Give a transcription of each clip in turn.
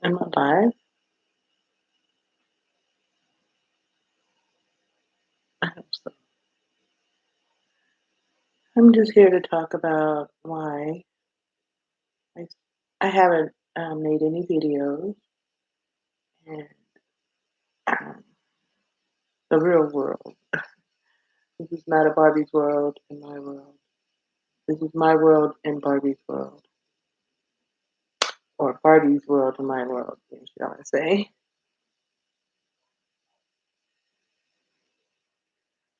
Am I live? I hope so. I'm just here to talk about why I, I haven't made any videos and um, the real world. This is not a Barbie's world in my world. This is my world in Barbie's world, or Barbie's world in my world, shall I say.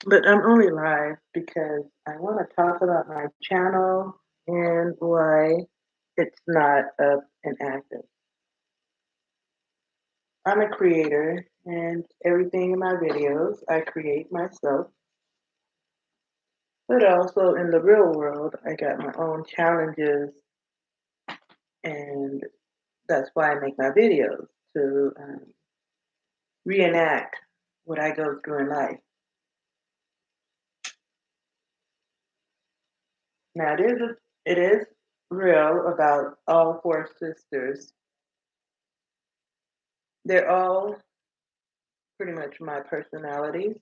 But I'm only live because I want to talk about my channel and why it's not up and active. I'm a creator, and everything in my videos I create myself. But also in the real world, I got my own challenges, and that's why I make my videos to reenact what I go through in life. Now, it is real about all four sisters. They're all pretty much my personalities.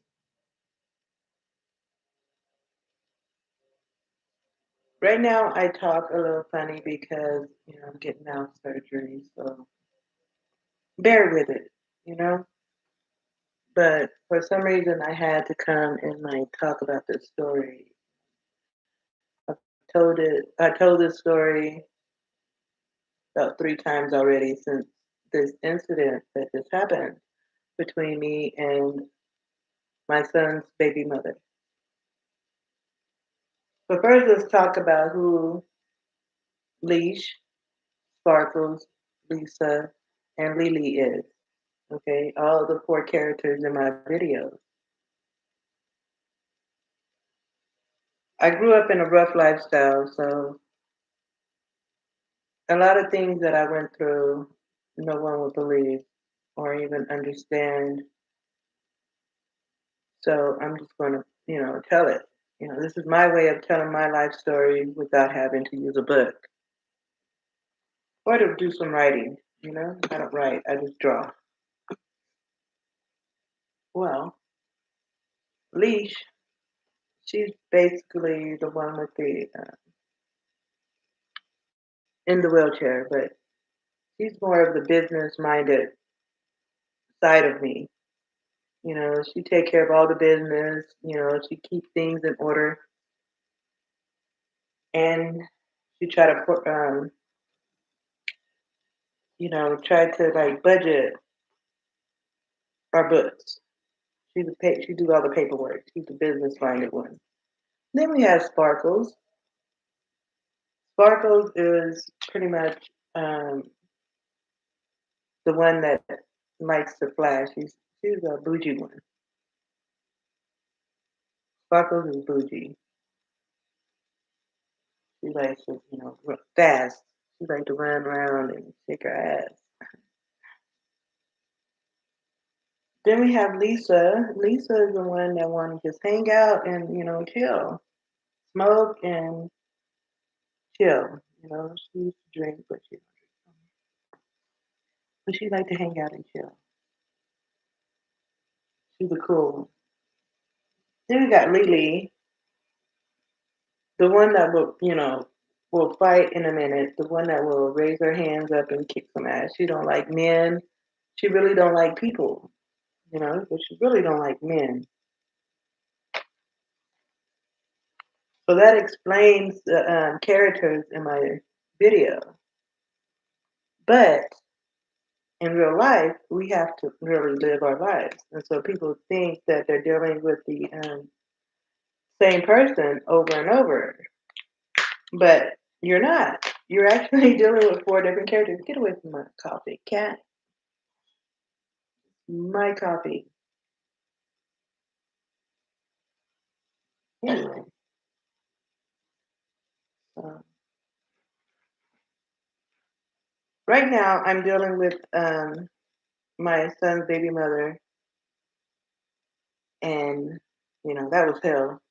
Right now, I talk a little funny because I'm getting out surgery, so bear with it. You know. But for some reason, I had to come and talk about this story. I've told it. I told this story about 3 times already since this incident that just happened between me and my son's baby mother. But first, let's talk about who Leash, Sparkles, Lisa, and Lele is. Okay, all the four characters in my videos. I grew up in a rough lifestyle, so a lot of things that I went through, no one would believe or even understand. So I'm just going to, tell it. This is my way of telling my life story without having to use a book or to do some writing. I don't write, I just draw. Well, Leash, she's basically the one with the in the wheelchair, but she's more of the business-minded side of me. She take care of all the business. She keep things in order, and she try to put, try to like budget our books. She do all the paperwork. She's the business minded one. Then we have Sparkles. Sparkles is pretty much the one that likes to flash. She's a bougie one. Sparkles is bougie. She likes to, fast. She likes to run around and shake her ass. Then we have Lisa. Lisa is the one that want to just hang out and chill, smoke and chill. She used to drink, but she don't drink no more. But she like to hang out and chill. She's a cool one. Then we got Lily, the one that will fight in a minute. The one that will raise her hands up and kick some ass. She don't like men. She really don't like people. But she really don't like men. So that explains the characters in my video. But in real life, we have to really live our lives. And so people think that they're dealing with the same person over and over, but you're not. You're actually dealing with four different characters. Get away from my coffee, cat. My coffee. Anyway, uh, right now I'm dealing with my son's baby mother, and that was hell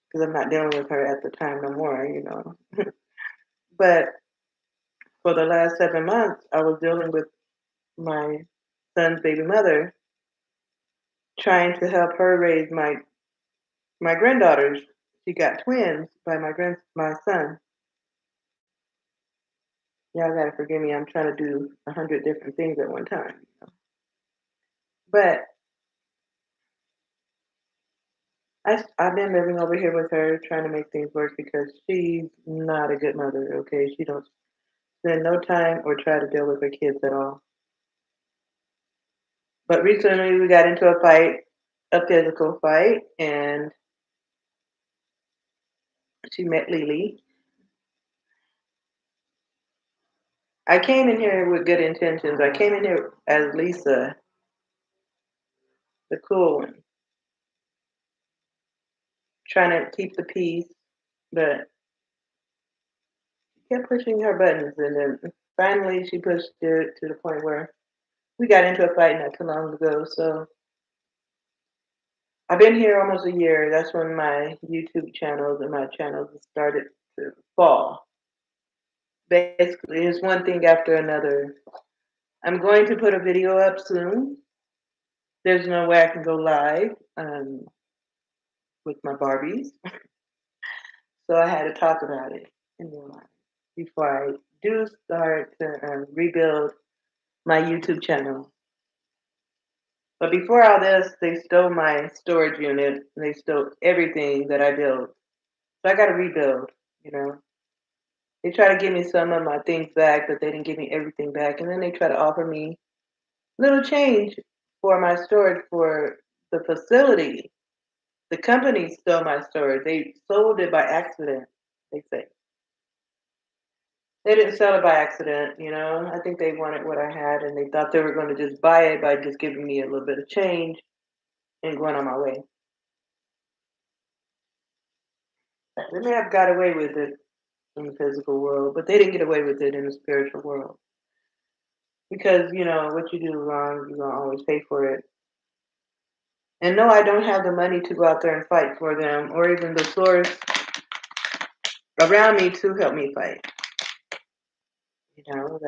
because I'm not dealing with her at the time no more. But for the last 7 months, I was dealing with my son's baby mother, trying to help her raise my granddaughters. She got twins by my son. Y'all gotta forgive me. I'm trying to do 100 different things at one time. But I've been living over here with her, trying to make things work because she's not a good mother. Okay, she don't spend no time or try to deal with her kids at all. But recently we got into a fight, a physical fight, and she met Lele. I came in here with good intentions. I came in here as Lisa, the cool one, trying to keep the peace, but she kept pushing her buttons, and then finally she pushed it to the point where we got into a fight not too long ago. So I've been here almost a year. That's when my YouTube channels and my channels started to fall. Basically, it's one thing after another. I'm going to put a video up soon. There's no way I can go live with my Barbies. So I had to talk about it in real life before I do start to rebuild my YouTube channel. But before all this, they stole my storage unit. And they stole everything that I built. So I got to rebuild, you know. They try to give me some of my things back, but they didn't give me everything back. And then they try to offer me little change for my storage for the facility. The company stole my storage. They sold it by accident, they say. They didn't sell it by accident, you know. I think they wanted what I had and they thought they were going to just buy it by just giving me a little bit of change and going on my way. They may have got away with it in the physical world, but they didn't get away with it in the spiritual world. Because, you know, what you do wrong, you're going to always pay for it. And no, I don't have the money to go out there and fight for them or even the source around me to help me fight. You know,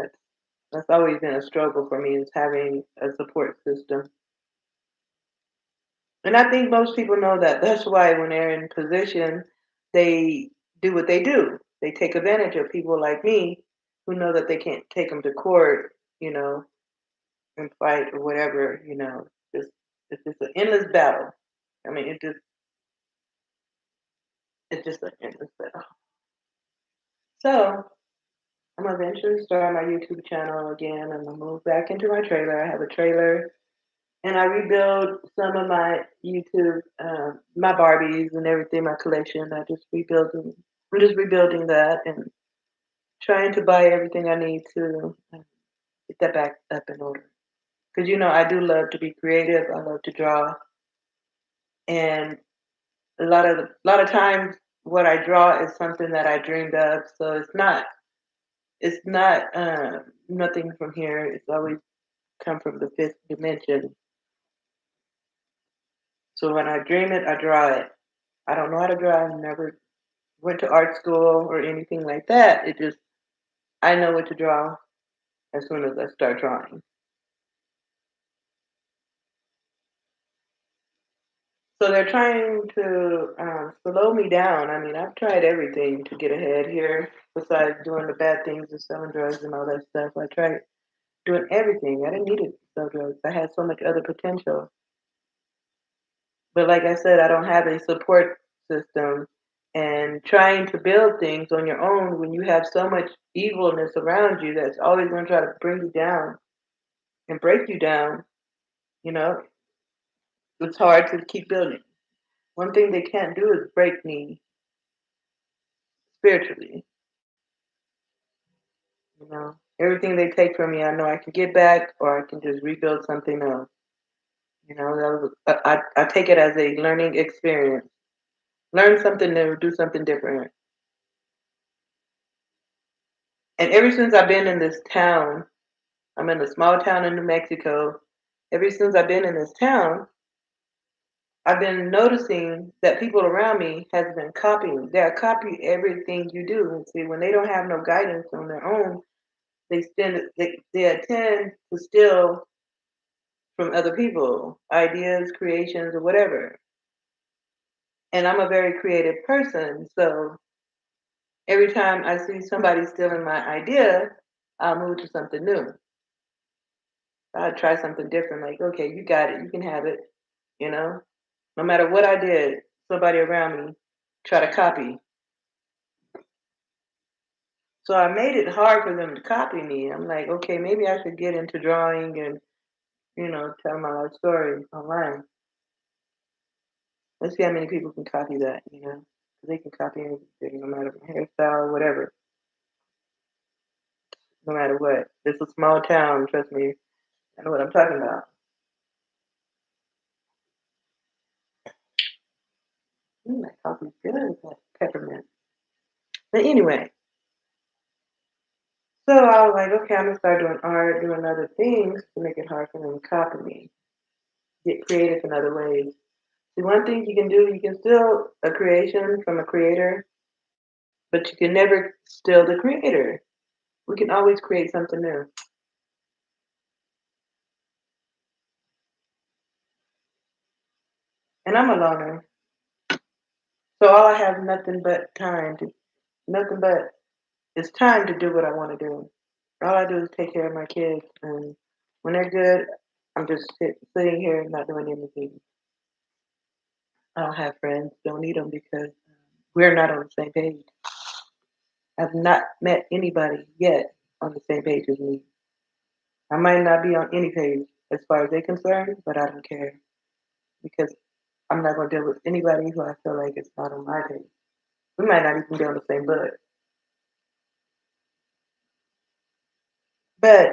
that's always been a struggle for me is having a support system. And I think most people know that. That's why when they're in position, they do what they do. They take advantage of people like me who know that they can't take them to court, you know, and fight or whatever, you know. It's just an endless battle. I mean, it's just an endless battle. So I'm gonna eventually start my YouTube channel again. I'm gonna move back into my trailer. I have a trailer, and I rebuild some of my YouTube, my Barbies and everything, my collection. I'm just rebuilding that and trying to buy everything I need to get that back up in order. Because you know, I do love to be creative. I love to draw, and a lot of times, what I draw is something that I dreamed of. So it's not nothing from here. It's always come from the fifth dimension. So when I dream it, I draw it. I don't know how to draw. I never went to art school or anything like that. It just I know what to draw as soon as I start drawing. So they're trying to slow me down. I mean, I've tried everything to get ahead here, besides doing the bad things and selling drugs and all that stuff. I tried doing everything. I didn't need to sell drugs. I had so much other potential. But like I said, I don't have a support system. And trying to build things on your own when you have so much evilness around you that's always going to try to bring you down and break you down, you know, it's hard to keep building. One thing they can't do is break me spiritually, you know. Everything they take from me, I know I can get back or I can just rebuild something else. You know, I take it as a learning experience. Learn something new, do something different. And ever since I've been in this town, I'm in a small town in New Mexico. Ever since I've been in this town, I've been noticing that people around me has been copying. They're copying everything you do. And see, when they don't have no guidance on their own, they tend to steal from other people, ideas, creations, or whatever. And I'm a very creative person, so every time I see somebody stealing my idea, I'll move to something new. I'll try something different, like, okay, you got it, you can have it, you know? No matter what I did, somebody around me try to copy. So I made it hard for them to copy me. I'm like, okay, maybe I should get into drawing and, tell my life story online. Let's see how many people can copy that, 'Cause they can copy anything, no matter the hairstyle, whatever, no matter what. It's a small town, trust me. I know what I'm talking about. That coffee's good, that peppermint. But anyway, so I was like, okay, I'm gonna start doing art, doing other things to make it hard for them to copy me. Get creative in other ways. See, one thing you can do, you can steal a creation from a creator, but you can never steal the creator. We can always create something new. And I'm a loner, so all I have nothing but it's time to do what I want to do. All I do is take care of my kids, and when they're good, I'm just sitting here not doing anything. I don't have friends, don't need them because we're not on the same page. I've not met anybody yet on the same page as me. I might not be on any page as far as they're concerned, but I don't care because I'm not going to deal with anybody who I feel like is not on my page. We might not even be on the same book. But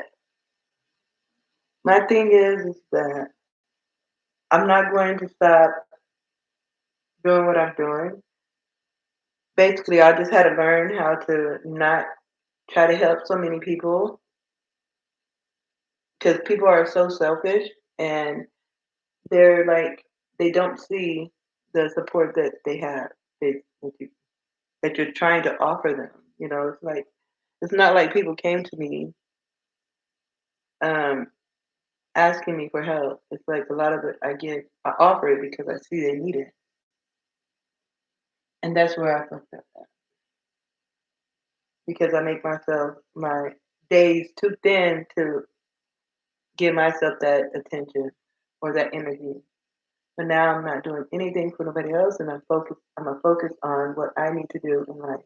my thing is that I'm not going to stop doing what I'm doing. Basically, I just had to learn how to not try to help so many people because people are so selfish and they're like they don't see the support that they have that you're trying to offer them. It's like it's not like people came to me um, asking me for help. It's like a lot of it I offer it because I see they need it, and that's where I fucked up at because I make myself my days too thin to give myself that attention or that energy. But now I'm not doing anything for nobody else, and I'm gonna focus on what I need to do in life.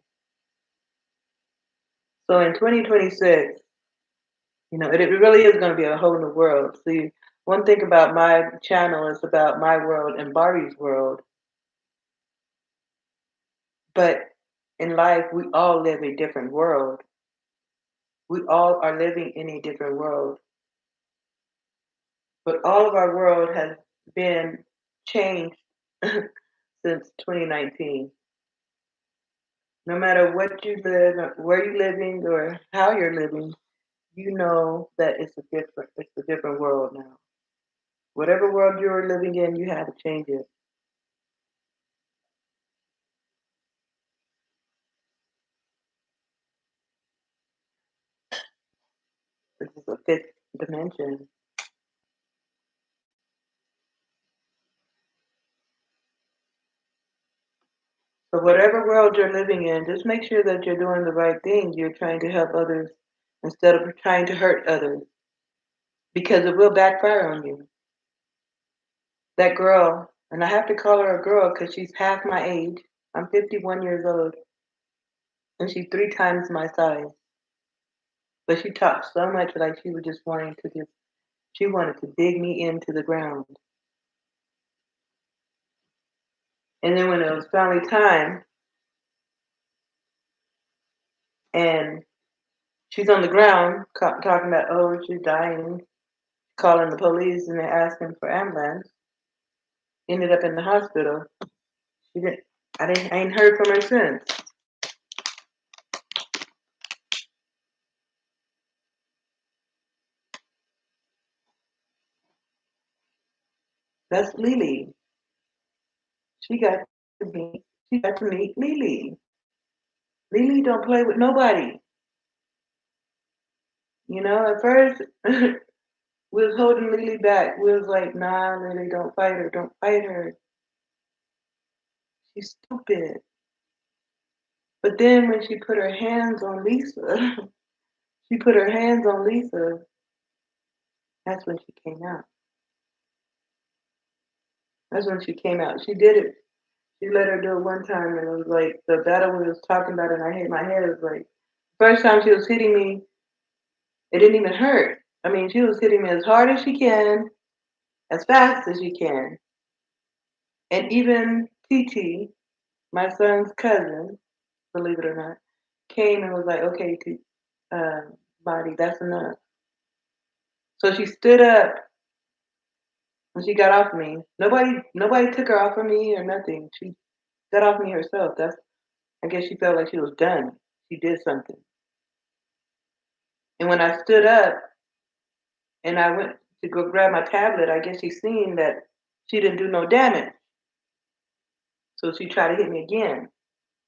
So in 2026, it really is going to be a whole new world. See, one thing about my channel is about my world and Barbie's world, but in life we all live a different world. We all are living in a different world, but all of our world has been changed since 2019. No matter what you live, or where you're living, or how you're living, you know that it's a different world now. Whatever world you're living in, you have to change it. This is a fifth dimension. So whatever world you're living in, just make sure that you're doing the right thing. You're trying to help others instead of trying to hurt others because it will backfire on you. That girl, and I have to call her a girl because she's half my age. I'm 51 years old, and she's three times my size. But she talked so much like she was just she wanted to dig me into the ground. And then when it was finally time, and she's on the ground talking about, oh, she's dying, calling the police, and they're asking for ambulance. Ended up in the hospital. She didn't. I ain't heard from her since. That's Lele. She got to meet. She got to meet Lele. Lele don't play with nobody. At first, we was holding Lele back. We was like, nah, Lele, don't fight her. Don't fight her. She's stupid. But then when she put her hands on Lisa, she put her hands on Lisa, that's when she came out. That's when she came out. She did it. She let her do it one time, and it was like the battle we was talking about, and I hit my head. It was like, first time she was hitting me, it didn't even hurt. I mean, she was hitting me as hard as she can, as fast as she can. And even TT, my son's cousin, believe it or not, came and was like, okay, uh, body, that's enough. So she stood up when she got off me. Nobody took her off of me or nothing. She got off me herself. I guess she felt like she was done. She did something. And when I stood up and I went to go grab my tablet, I guess she seen that she didn't do no damage. So she tried to hit me again.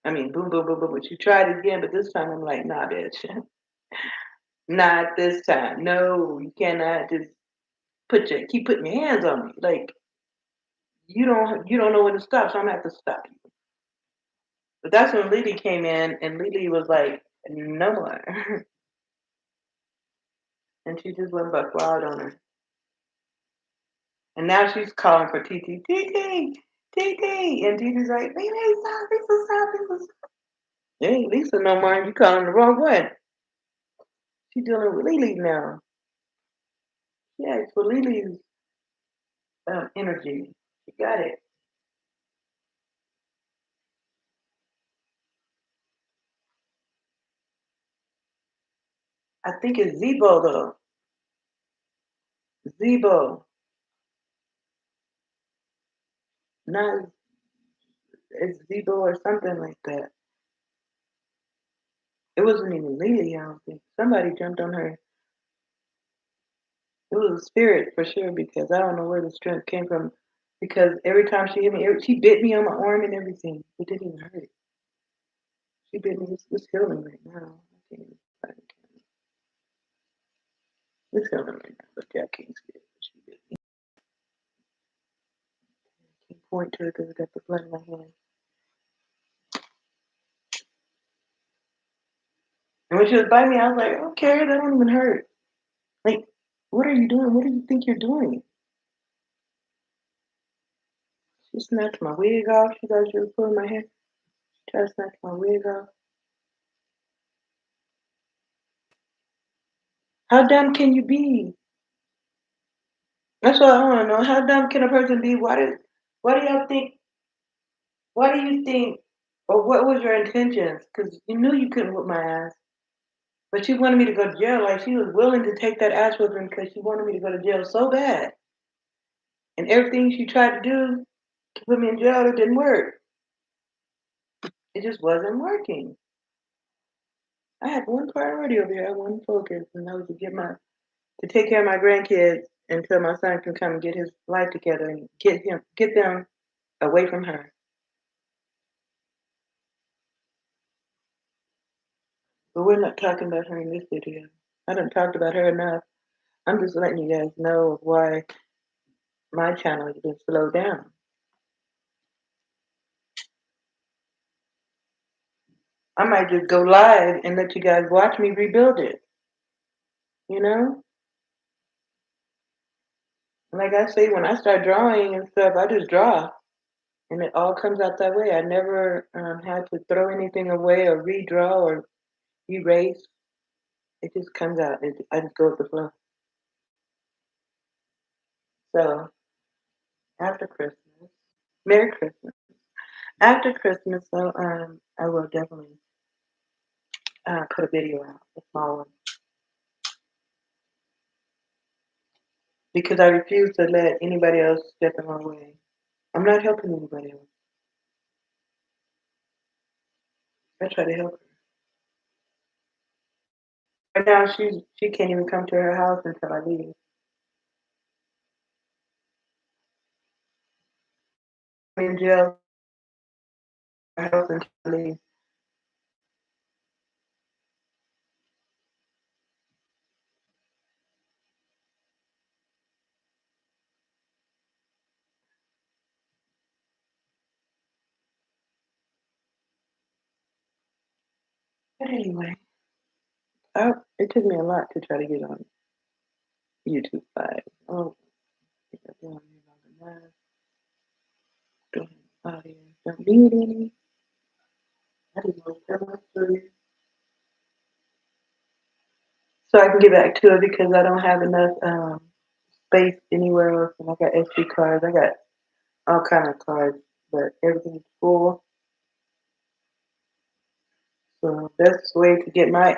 I mean, boom, boom, boom, boom. But she tried again, but this time I'm like, nah, bitch. Not this time. No, you cannot just keep putting your hands on me. Like you don't know when to stop, so I'm gonna have to stop you. But that's when Lily came in, and Lily was like, no more. And she just went buck wild on her. And now she's calling for TT, TT, TT. And TT's like, Lily, stop, Lisa, stop, Lisa, stop. It ain't Lisa no more. You calling the wrong one. She's dealing with Lily now. Yeah, it's for Lily's energy. She got it. I think it's Zebo, though. Zebo. Not, it's Zebo or something like that. It wasn't even Lily, I don't think. Somebody jumped on her. It was a spirit for sure, because I don't know where the strength came from. Because every time she hit me, she bit me on my arm and everything. It didn't even hurt. She bit me. It's healing right now. I can't even find it. It's healing right now, but I can't see it. She bit me. I can't point to it because I got the blood in my hand. And when she was biting me, I was like, okay, that don't even hurt. Like, what are you doing? What do you think you're doing? She snatched my wig off. She thought she was pulling my hair. She tried to snatch my wig off. How dumb can you be? That's what I want to know. How dumb can a person be? Why do y'all think? Why do you think? Or what was your intentions? Because you knew you couldn't whip my ass, but she wanted me to go to jail. Like she was willing to take that ass whipping because she wanted me to go to jail so bad. And everything she tried to do to put me in jail, it didn't work. It just wasn't working. I had one priority over here. I had one focus, and that was to take care of my grandkids until my son can come and get his life together and get them away from her. But we're not talking about her in this video. I done talked about her enough. I'm just letting you guys know why my channel has been slowed down. I might just go live and let you guys watch me rebuild it. You know? Like I say, when I start drawing and stuff, I just draw. And it all comes out that way. I never had to throw anything away or redraw or erase. It just comes out. I just go with the flow. So, after Christmas, Merry Christmas. After Christmas, so I will definitely put a video out, a small one, because I refuse to let anybody else get in my way. I'm not helping anybody else. I try to help her. Right now, she can't even come to her house until I leave. I'm in jail. Her house until I leave. But anyway, it took me a lot to try to get on YouTube 5. Oh, I think I'm doing it on the mask. Doing audio. Don't need any. I didn't know that much for you. So I can get back to it because I don't have enough space anywhere else. And I got SD cards. I got all kind of cards, but everything's full. So best way to get my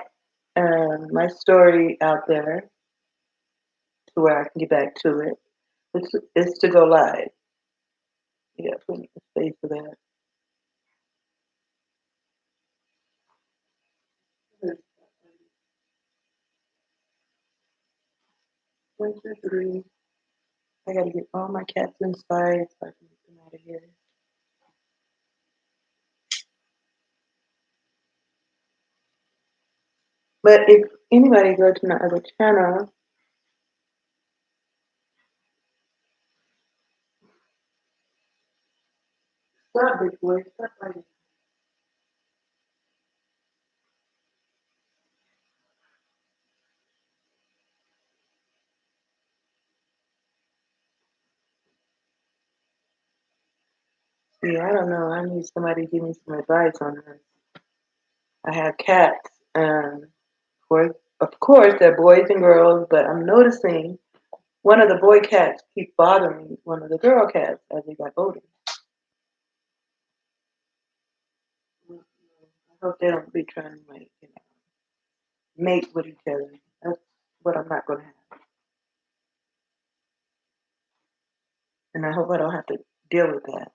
story out there to where I can get back to it is to go live. You got plenty of space for that. 1, 2, 3. I gotta get all my cats inside so I can get them out of here. But if anybody go to my other channel, stop big boy, stop fighting. Yeah, I don't know. I need somebody to give me some advice on this. I have cats, of course, they're boys and girls, but I'm noticing one of the boy cats keep bothering one of the girl cats as they got older. I hope they don't be trying to mate with each other. That's what I'm not gonna have, and I hope I don't have to deal with that.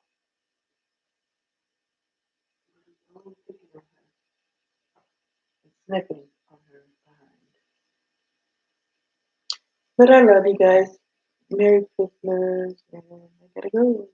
Sniffing on her behind. But I love you guys. Merry Christmas, and I gotta go.